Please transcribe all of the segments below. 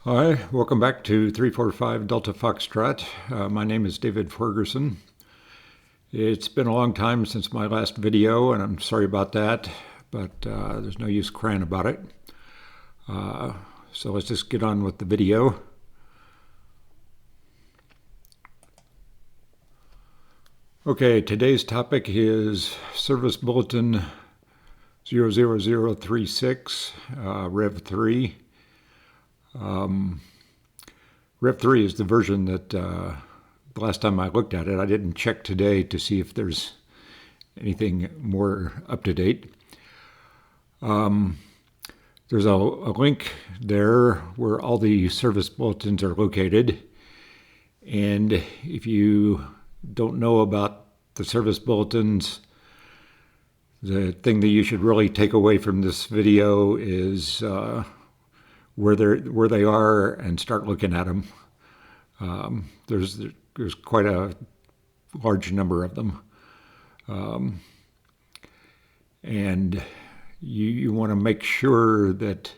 Hi, welcome back to 345 Delta Foxtrot. My name is David Ferguson. It's been a long time since my last video, and I'm sorry about that, but there's no use crying about it. So let's just get on with the video. Okay, today's topic is Service Bulletin 00036, Rev 3. Rev 3 is the version that the last time I looked at it, I didn't check today to see if there's anything more up to date. There's a link there where all the service bulletins are located. And if you don't know about the service bulletins, the thing that you should really take away from this video is where they are and start looking at them. There's quite a large number of them, and you want to make sure that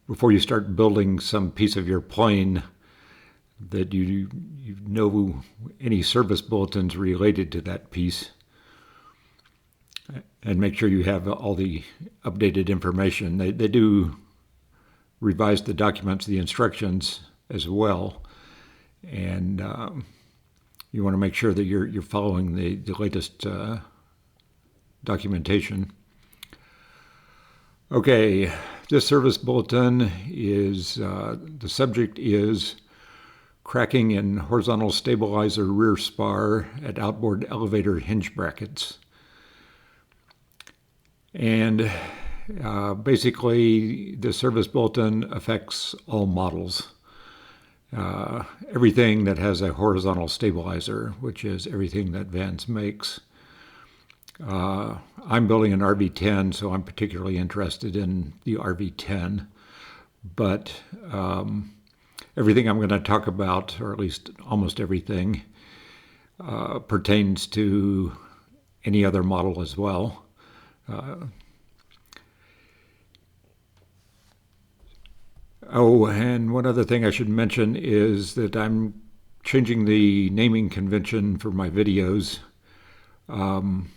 before you start building some piece of your plane, that you know any service bulletins related to that piece, and make sure you have all the updated information. They do revise the documents, the instructions as well, and you want to make sure that you're following the latest documentation. Okay, this service bulletin is, the subject is cracking in horizontal stabilizer rear spar at outboard elevator hinge brackets. And basically, the service bulletin affects all models. Everything that has a horizontal stabilizer, which is everything that Vans makes. I'm building an RV10, so I'm particularly interested in the RV10. But everything I'm going to talk about, or at least almost everything, pertains to any other model as well. And one other thing I should mention is that I'm changing the naming convention for my videos. I've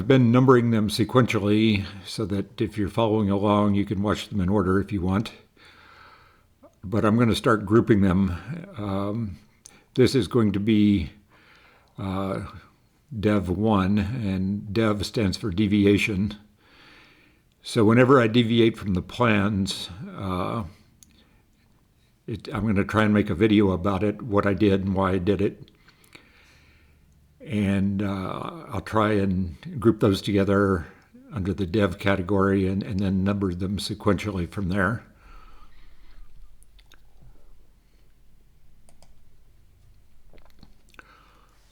been numbering them sequentially so that if you're following along, you can watch them in order if you want. But I'm going to start grouping them. This is going to be Dev 1, and Dev stands for deviation. So whenever I deviate from the plans, I'm going to try and make a video about it, what I did and why I did it. And I'll try and group those together under the Dev category and then number them sequentially from there.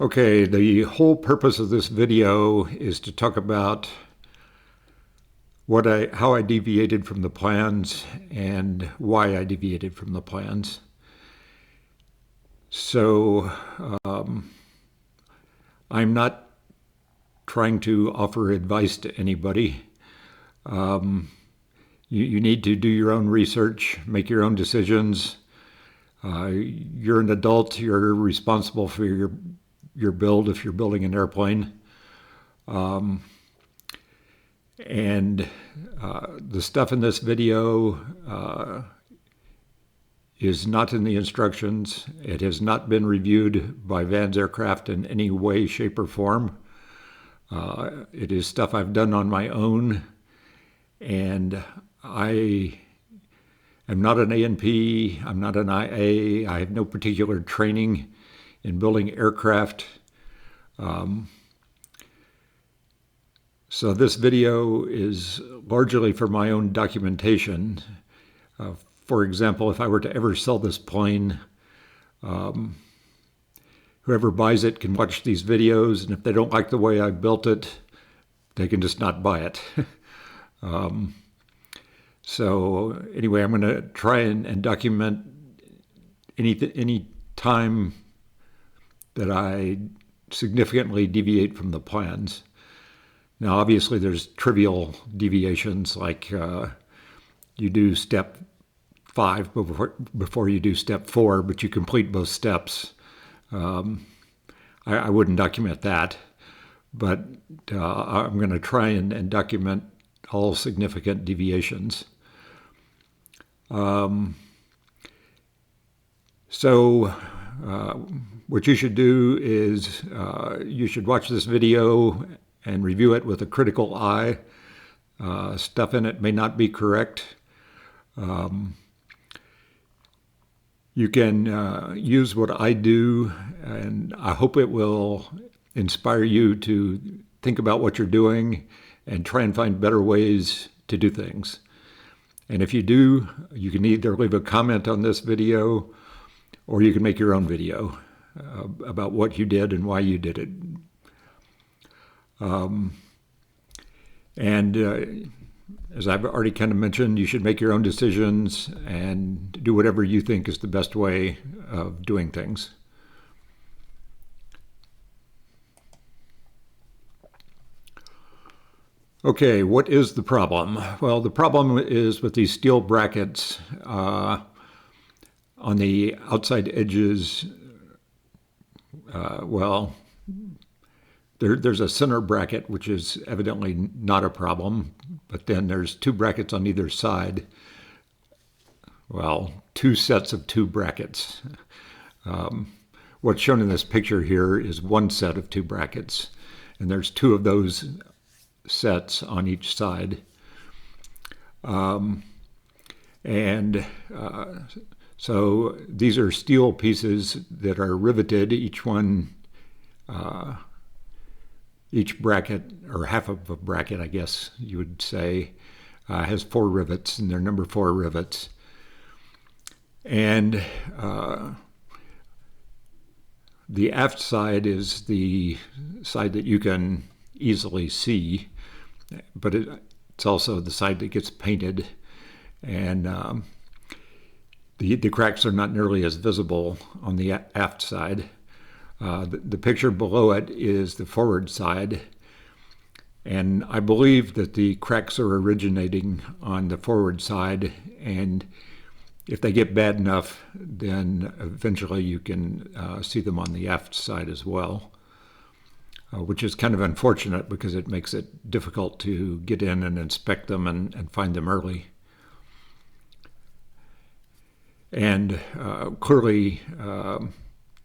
Okay, the whole purpose of this video is to talk about how I deviated from the plans and why I deviated from the plans. So I'm not trying to offer advice to anybody. You need to do your own research, make your own decisions. You're an adult, you're responsible for your build if you're building an airplane. And the stuff in this video is not in the instructions. It has not been reviewed by Vans Aircraft in any way, shape, or form. It is stuff I've done on my own, and I am not an A&P, I'm not an IA, I have no particular training in building aircraft. So this video is largely for my own documentation. For example, if I were to ever sell this plane, whoever buys it can watch these videos, and if they don't like the way I built it, they can just not buy it. So anyway, I'm going to try and document any time that I significantly deviate from the plans. Now, obviously, there's trivial deviations like you do step 5 before you do step 4, but you complete both steps. I wouldn't document that, but I'm going to try and document all significant deviations. What you should do is you should watch this video and review it with a critical eye. Stuff in it may not be correct. You can use what I do, and I hope it will inspire you to think about what you're doing and try and find better ways to do things. And if you do, you can either leave a comment on this video or you can make your own video about what you did and why you did it. As I've already kind of mentioned, you should make your own decisions and do whatever you think is the best way of doing things. Okay, what is the problem? Well, the problem is with these steel brackets on the outside edges. There's a center bracket, which is evidently not a problem, but then there's 2 brackets on either side. Well, 2 sets of 2 brackets. What's shown in this picture here is 1 set of 2 brackets, and there's 2 of those sets on each side. So these are steel pieces that are riveted. Each bracket, or half of a bracket, I guess you would say, has 4 rivets, and they're number 4 rivets. And the aft side is the side that you can easily see, but it's also the side that gets painted, and the cracks are not nearly as visible on the aft side. The picture below it is the forward side, and I believe that the cracks are originating on the forward side, and if they get bad enough, then eventually you can see them on the aft side as well, which is kind of unfortunate because it makes it difficult to get in and inspect them and find them early. And clearly,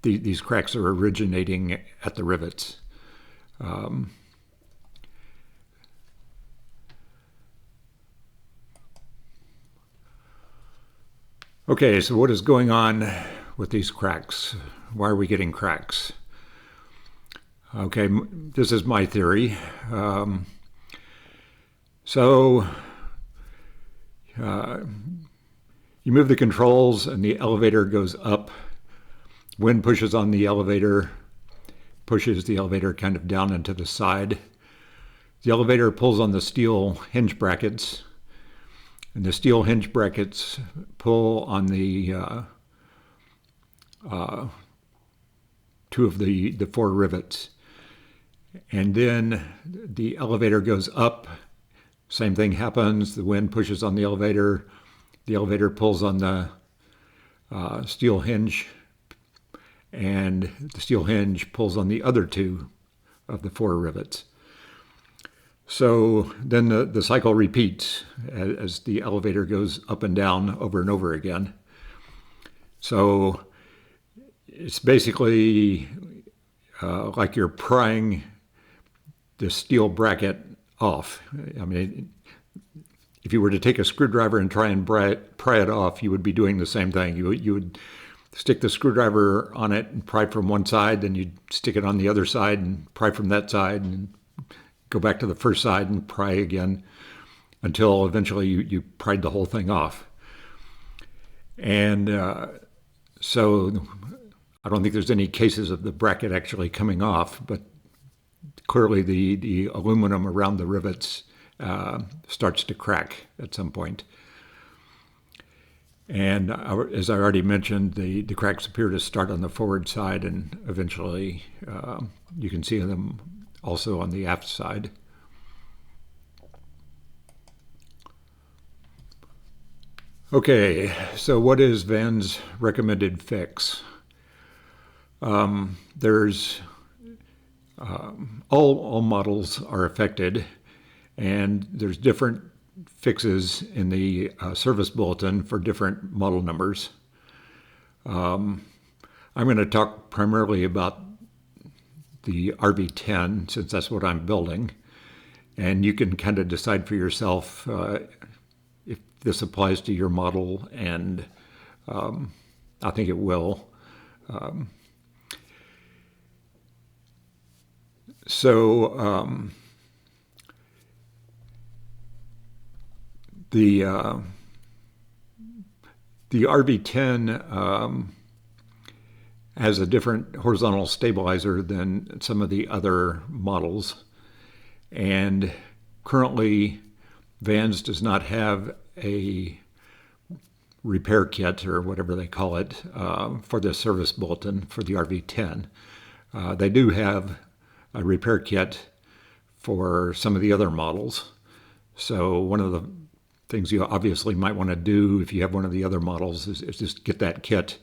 these cracks are originating at the rivets. Okay, so what is going on with these cracks? Why are we getting cracks? Okay, this is my theory. You move the controls and the elevator goes up. Wind pushes on the elevator, pushes the elevator kind of down into the side. The elevator pulls on the steel hinge brackets, and the steel hinge brackets pull on the 2 of the 4 rivets. And then the elevator goes up. Same thing happens. The wind pushes on the elevator. The elevator pulls on the steel hinge, and the steel hinge pulls on the other 2 of the 4 rivets. So then the cycle repeats as the elevator goes up and down over and over again. So it's basically like you're prying the steel bracket off. I mean, if you were to take a screwdriver and try and pry it off, you would be doing the same thing. You would stick the screwdriver on it and pry from one side, then you'd stick it on the other side and pry from that side, and go back to the first side and pry again until eventually you pried the whole thing off. And so I don't think there's any cases of the bracket actually coming off, but clearly the aluminum around the rivets starts to crack at some point. And as I already mentioned, the cracks appear to start on the forward side, and eventually you can see them also on the aft side. Okay, so what is Van's recommended fix? There's all models are affected, and there's different fixes in the service bulletin for different model numbers. I'm going to talk primarily about the RV10 since that's what I'm building, and you can kind of decide for yourself if this applies to your model, and I think it will. The RV10 has a different horizontal stabilizer than some of the other models, and currently Vans does not have a repair kit or whatever they call it for the service bulletin for the RV10. They do have a repair kit for some of the other models. So one of the things you obviously might want to do if you have one of the other models is just get that kit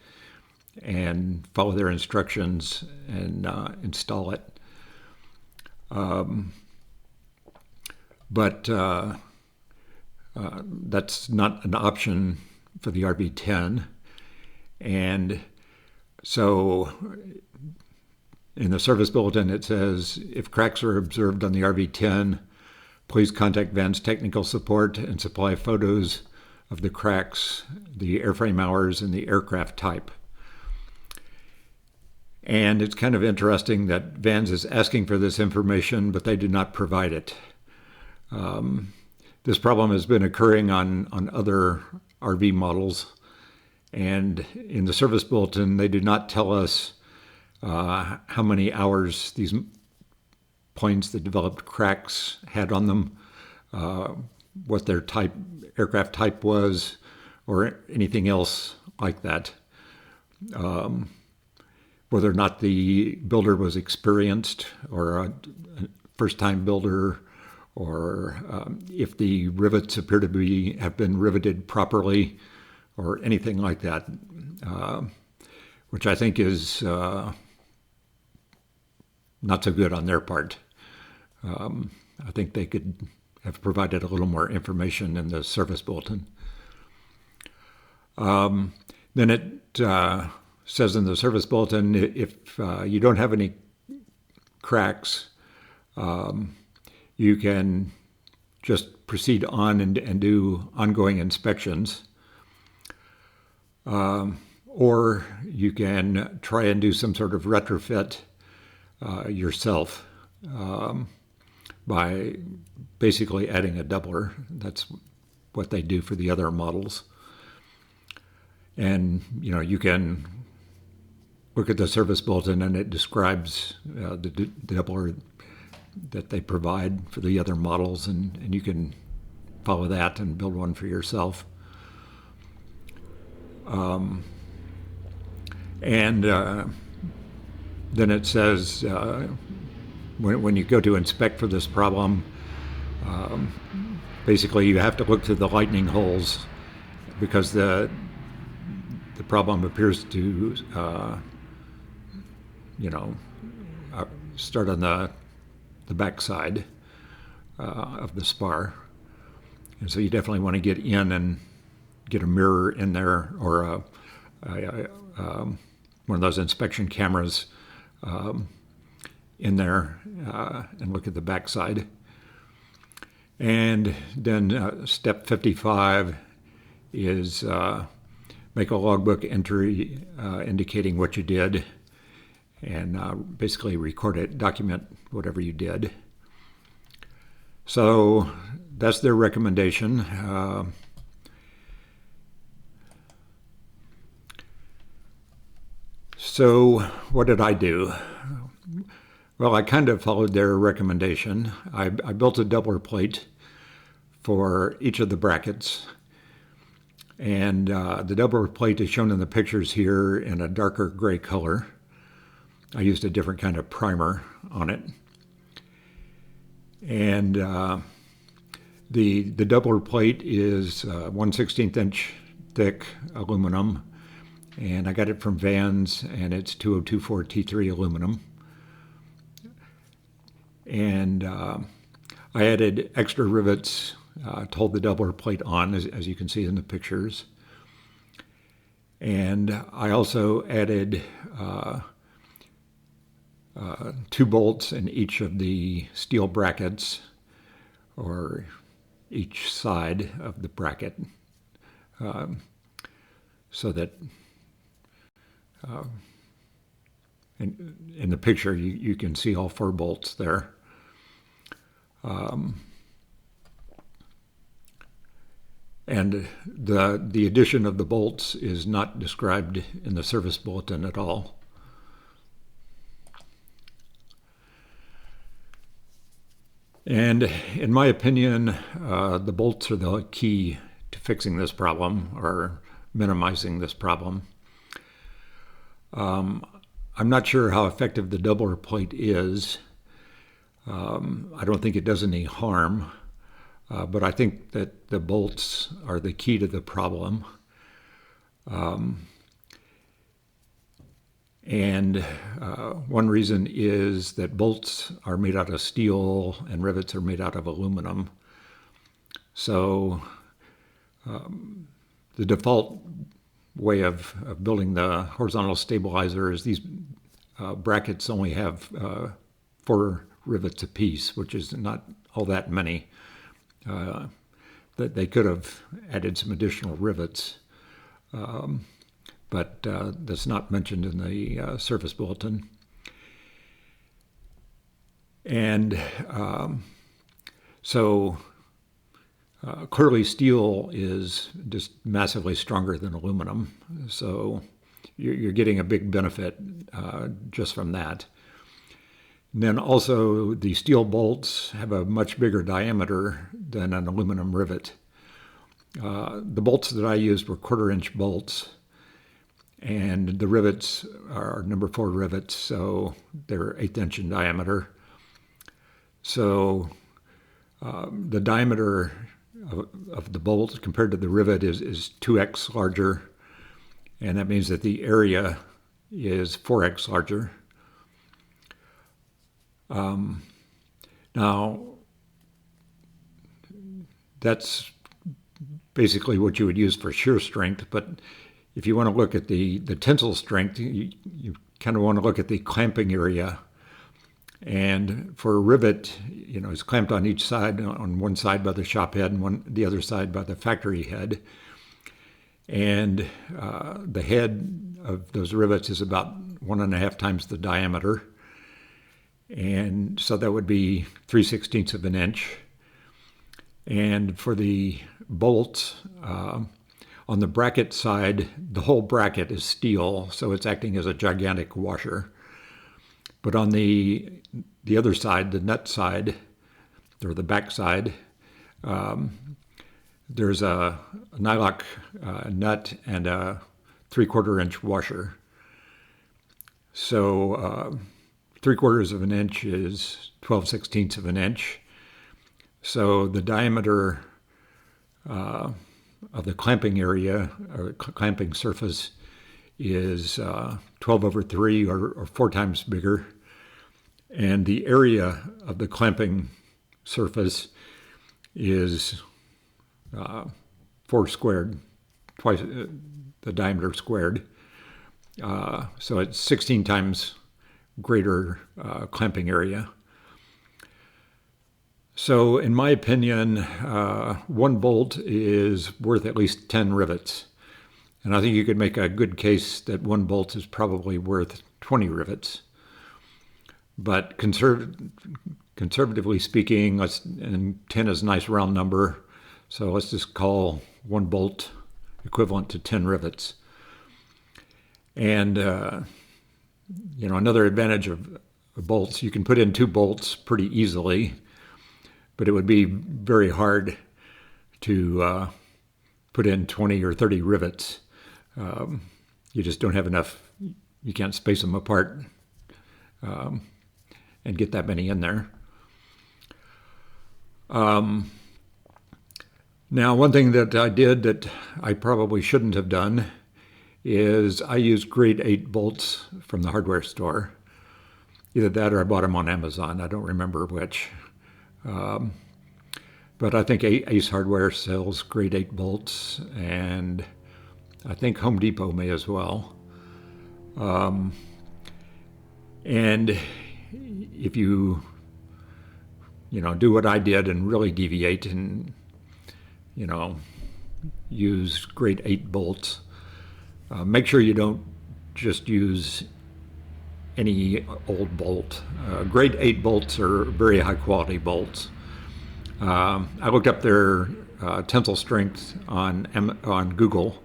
and follow their instructions and install it. But that's not an option for the RV10. And so in the service bulletin, it says, if cracks are observed on the RV10, please contact Van's technical support and supply photos of the cracks, the airframe hours, and the aircraft type. And it's kind of interesting that Vans is asking for this information, but they do not provide it. This problem has been occurring on other RV models, and in the service bulletin, they do not tell us how many hours these planes that developed cracks had on them, what their aircraft type was, or anything else like that. Whether or not the builder was experienced or a first-time builder, or if the rivets appear to have been riveted properly, or anything like that, which I think is not so good on their part. I think they could have provided a little more information in the service bulletin. Then it says in the service bulletin, if you don't have any cracks, you can just proceed on and do ongoing inspections. Or you can try and do some sort of retrofit yourself by basically adding a doubler. That's what they do for the other models. And you can look at the service bulletin, and it describes the doubler that they provide for the other models, and you can follow that and build one for yourself. Then it says when you go to inspect for this problem, basically you have to look through the lightning holes because the problem appears to start on the back side of the spar. And so you definitely want to get in and get a mirror in there, or one of those inspection cameras in there and look at the back side. And then step 55 is make a logbook entry indicating what you did, and basically record it, document whatever you did. So that's their recommendation. So what did I do? Well, I kind of followed their recommendation. I built a doubler plate for each of the brackets. And the doubler plate is shown in the pictures here in a darker gray color. I used a different kind of primer on it. And the doubler plate is 1/16 inch thick aluminum, and I got it from Vans, and it's 2024 T3 aluminum. And I added extra rivets to hold the doubler plate on, as you can see in the pictures. And I also added 2 bolts in each of the steel brackets, or each side of the bracket, so that in the picture you can see all 4 bolts there. And the addition of the bolts is not described in the service bulletin at all. And in my opinion, the bolts are the key to fixing this problem, or minimizing this problem. I'm not sure how effective the doubler plate is. I don't think it does any harm, but I think that the bolts are the key to the problem. And one reason is that bolts are made out of steel and rivets are made out of aluminum. So the default way of building the horizontal stabilizer is these brackets only have 4 rivets apiece, which is not all that many. That they could have added some additional rivets. But that's not mentioned in the service bulletin. And so clearly steel is just massively stronger than aluminum. So you're getting a big benefit just from that. And then also the steel bolts have a much bigger diameter than an aluminum rivet. The bolts that I used were 1/4-inch bolts. And the rivets are number 4 rivets, so they're 1/8 inch in diameter. So the diameter of the bolt compared to the rivet is 2x larger, and that means that the area is 4x larger. Now, that's basically what you would use for shear strength, but if you want to look at the tensile strength, you kind of want to look at the clamping area. And for a rivet, it's clamped on each side, on one side by the shop head and the other side by the factory head. And the head of those rivets is about 1.5 times the diameter. And so that would be 3/16 of an inch. And for the bolts, on the bracket side, the whole bracket is steel, so it's acting as a gigantic washer. But on the other side, the nut side, or the back side, there's a nylock nut and a 3/4-inch washer. So 3/4 of an inch is 12/16 of an inch. So the diameter of the clamping area, or clamping surface, is 12/3, or 4 times bigger. And the area of the clamping surface is 4 squared, twice the diameter squared. So it's 16 times greater clamping area. So in my opinion, 1 bolt is worth at least 10 rivets. And I think you could make a good case that 1 bolt is probably worth 20 rivets. But conservatively speaking, and 10 is a nice round number, so let's just call 1 bolt equivalent to 10 rivets. And another advantage of bolts, you can put in 2 bolts pretty easily, but it would be very hard to put in 20 or 30 rivets. You just don't have enough, you can't space them apart and get that many in there. Now, one thing that I did that I probably shouldn't have done is I used grade 8 bolts from the hardware store. Either that or I bought them on Amazon. I don't remember which. But I think Ace Hardware sells grade 8 bolts, and I think Home Depot may as well. And if you do what I did and really deviate and, use grade 8 bolts, make sure you don't just use any old bolt. Grade 8 bolts are very high quality bolts. I looked up their tensile strength on Google,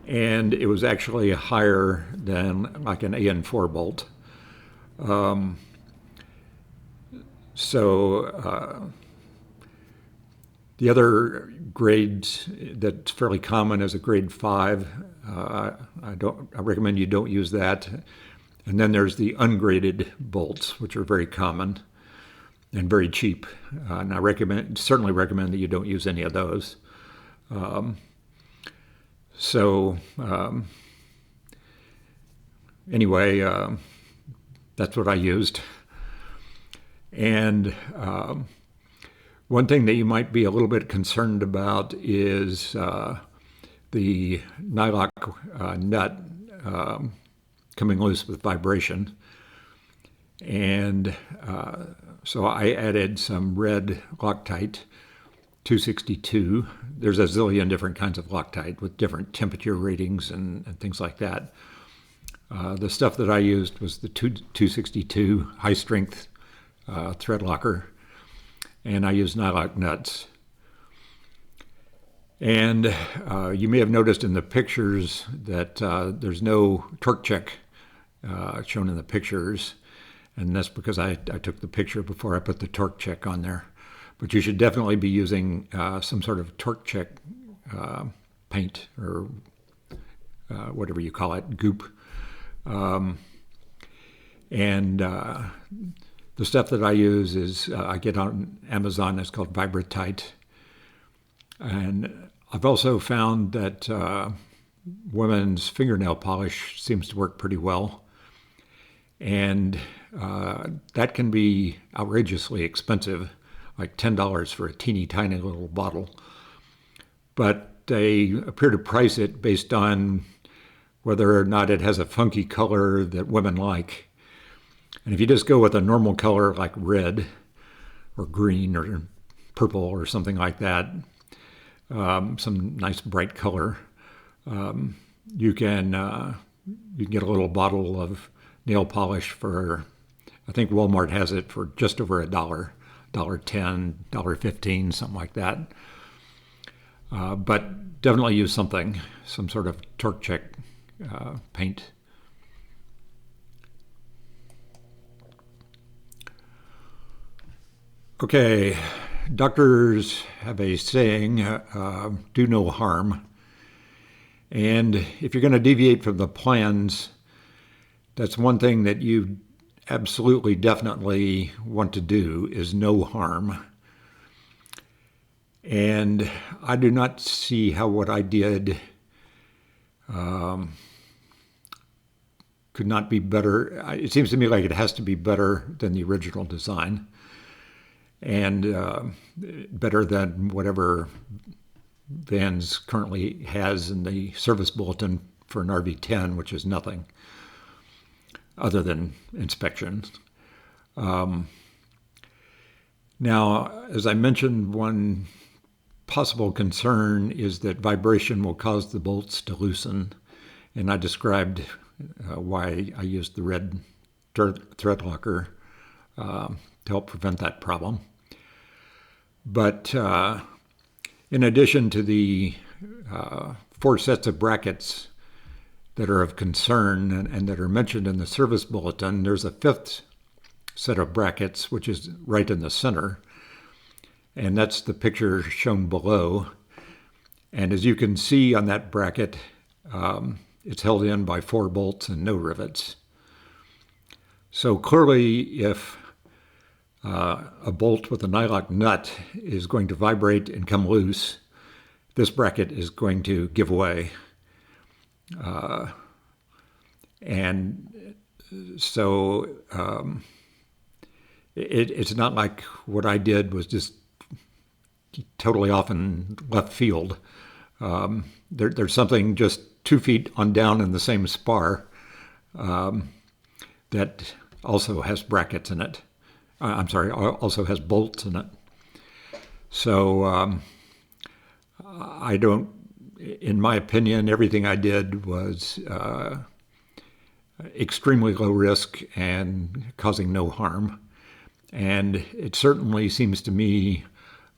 and it was actually higher than like an AN4 bolt. The other grades that's fairly common is a grade 5. I recommend you don't use that. And then there's the ungraded bolts, which are very common and very cheap. And I certainly recommend that you don't use any of those. Anyway, that's what I used. And one thing that you might be a little bit concerned about is the nylock nut coming loose with vibration. And so I added some red Loctite 262. There's a zillion different kinds of Loctite with different temperature ratings and things like that. The stuff that I used was the 262 high strength thread locker, and I used nylock nuts. And you may have noticed in the pictures that there's no torque check shown in the pictures, and that's because I took the picture before I put the torque check on there. But you should definitely be using some sort of torque check paint or whatever you call it, goop. The stuff that I use is I get on Amazon. It's called Vibratite. And I've also found that women's fingernail polish seems to work pretty well. And that can be outrageously expensive, like $10 for a teeny tiny little bottle. But they appear to price it based on whether or not it has a funky color that women like. And if you just go with a normal color like red or green or purple or something like that, some nice bright color, you can get a little bottle of nail polish for, I think Walmart has it for just over $1, $1.10, $1.15, something like that. But definitely use some sort of torque check paint. Okay, doctors have a saying, do no harm. And if you're going to deviate from the plans, that's one thing that you absolutely, definitely want to do is no harm. And I do not see how what I did could not be better. It seems to me like it has to be better than the original design, and better than whatever Vans currently has in the service bulletin for an RV10, which is nothing other than inspections. Now, as I mentioned, one possible concern is that vibration will cause the bolts to loosen, and I described why I used the red thread locker to help prevent that problem. But in addition to the 4 sets of brackets that are of concern and that are mentioned in the service bulletin, there's a 5th set of brackets, which is right in the center. And that's the picture shown below. And as you can see on that bracket, it's held in by 4 bolts and no rivets. So clearly, if a bolt with a nylock nut is going to vibrate and come loose, this bracket is going to give way. And so it's not like what I did was just totally off in left field. There's something just 2 feet on down in the same spar that also has brackets in it. I'm sorry, also has bolts in it. So I don't, in my opinion, everything I did was extremely low risk and causing no harm. And it certainly seems to me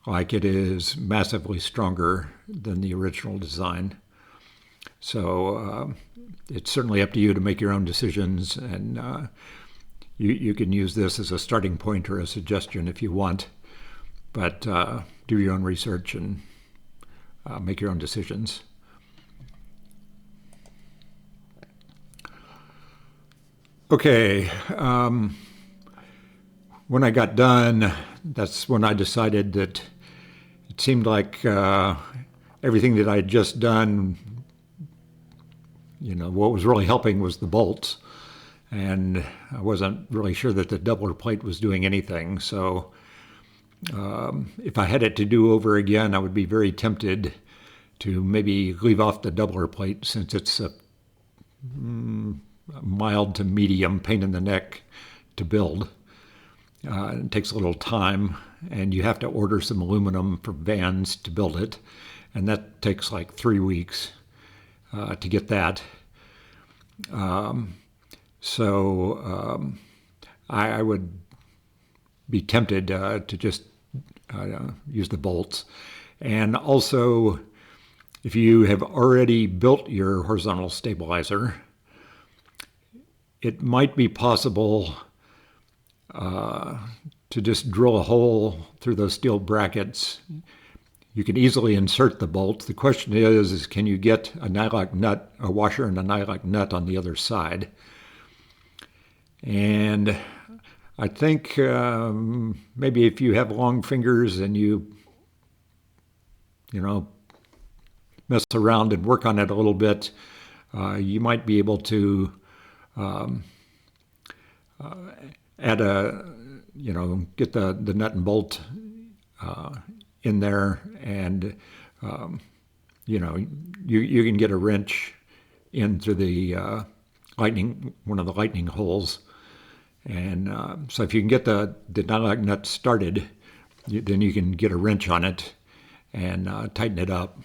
like it is massively stronger than the original design. So it's certainly up to you to make your own decisions, and you can use this as a starting point or a suggestion if you want, but do your own research and make your own decisions. Okay, when I got done, that's when I decided that it seemed like everything that I had just done, what was really helping was the bolts. And I wasn't really sure that the doubler plate was doing anything. So if I had it to do over again, I would be very tempted to maybe leave off the doubler plate, since it's a mild to medium pain in the neck to build. It takes a little time, and you have to order some aluminum for vans to build it, and that takes like 3 weeks to get that. So I would be tempted to just use the bolts. And also, if you have already built your horizontal stabilizer, it might be possible to just drill a hole through those steel brackets. You can easily insert the bolts. The question is can you get a nylock nut, a washer and a nylock nut on the other side? And I think maybe if you have long fingers and you mess around and work on it a little bit, you might be able to add get the nut and bolt in there, and you can get a wrench in through the one of the lightning holes. And so if you can get the nylock nut started, then you can get a wrench on it and tighten it up.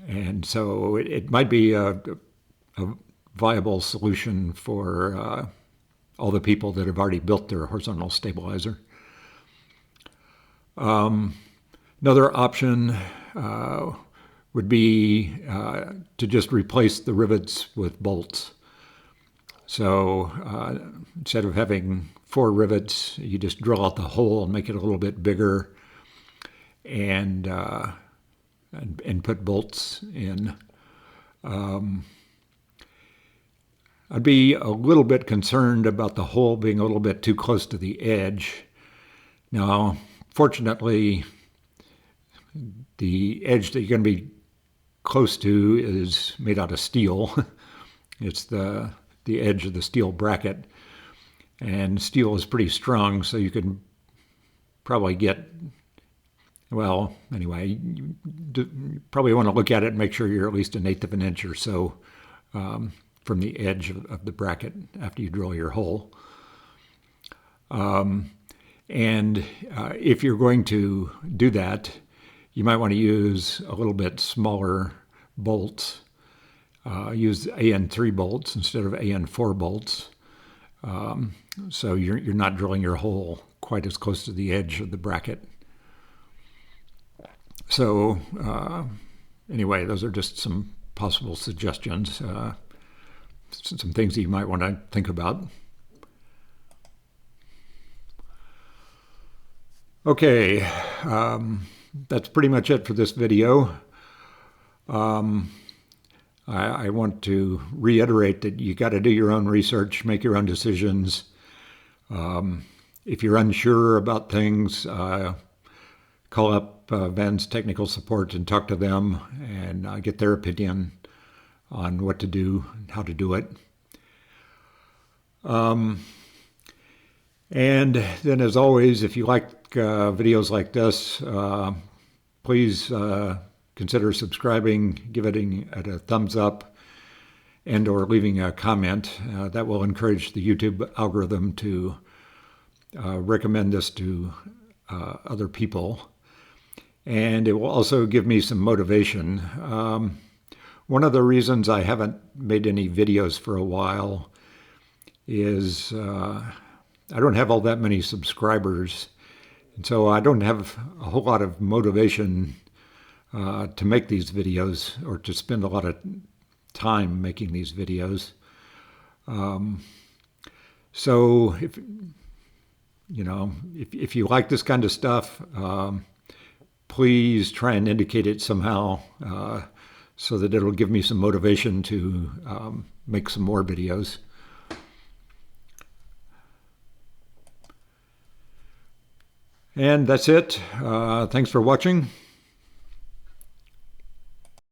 And so it might be a viable solution for all the people that have already built their horizontal stabilizer. Another option would be to just replace the rivets with bolts. So instead of having 4 rivets, you just drill out the hole and make it a little bit bigger, and put bolts in. I'd be a little bit concerned about the hole being a little bit too close to the edge. Now, fortunately, the edge that you're going to be close to is made out of steel. It's the edge of the steel bracket, and steel is pretty strong, so you can probably get, well, anyway, you probably want to look at it and make sure you're at least 1/8 of an inch or so from the edge of the bracket after you drill your hole. And if you're going to do that, you might want to use a little bit smaller bolts. Use AN3 bolts instead of AN4 bolts. So you're not drilling your hole quite as close to the edge of the bracket. So anyway, those are just some possible suggestions, some things that you might want to think about. Okay, that's pretty much it for this video. I want to reiterate that you got to do your own research, make your own decisions. If you're unsure about things, call up Van's technical support and talk to them and get their opinion on what to do and how to do it. And then, as always, if you like videos like this, please consider subscribing, give it a thumbs up, and or leaving a comment. That will encourage the YouTube algorithm to recommend this to other people. And it will also give me some motivation. One of the reasons I haven't made any videos for a while is I don't have all that many subscribers. And so I don't have a whole lot of motivation to make these videos or to spend a lot of time making these videos. So if you like this kind of stuff, please try and indicate it somehow so that it'll give me some motivation to make some more videos. And that's it. Thanks for watching.